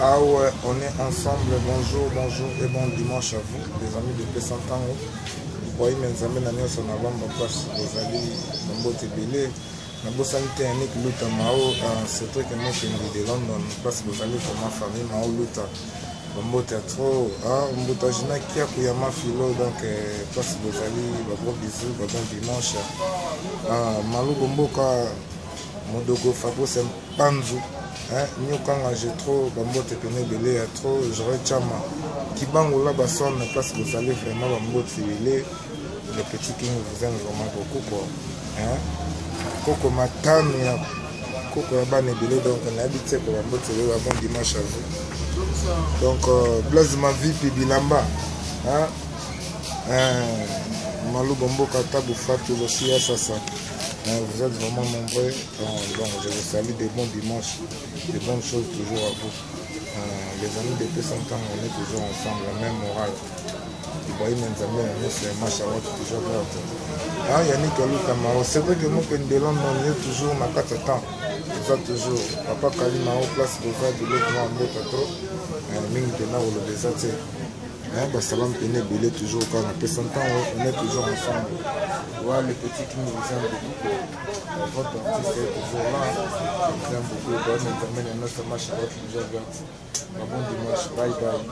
Ah ouais, on est ensemble. Bonjour, bonjour et bon dimanche à vous, les amis de Pessantango. Vous voyez mes amis, nous sommes en avant, parce que vous allez dans votre belé. Nous sommes en train de lutter Mao, c'est vrai que moi je suis de London, parce que vous allez pour ma famille, Mao lutter. Bombo trop, Mboto Jina qui a couillé ma philo, donc parce que vous allez, bon bisous, bon dimanche. Malou Bombo, Modoko Fabo, c'est Panzu. Nous quand j'ai trop bambote pene belé à trop j'aurais chama qui bango là basson place vous allez vraiment bambote belé les petits qui vous aiment vraiment beaucoup quoi coco matane coco ya bane belé donc on habite pour bambote belé avant dimanche à vous donc blaze ma vie puis bilamba malou bombo katabu fatu aussi à ça. Vous êtes vraiment nombreux, donc je vous salue des bons dimanches, des bonnes choses toujours à vous. Les amis de Pessantango, on est toujours ensemble, la même morale. Vous voyez mes amis, c'est un match à votre toujours vert. Yannick Alou, c'est vrai que nous, Pendelon, on est toujours dans 4 temps. Vous êtes toujours, Papa Kalima, en place, vous êtes de l'autre en mot trop. Ming de là, vous le désatez. Salam Pene Belé toujours quand on peut s'entendre, on est toujours ensemble. Voilà les petits qui nous aiment beaucoup. Votre artiste est toujours là. Je vous aime beaucoup. Bonne intermède, notre match à votre toujours. Bon dimanche. Bye bye.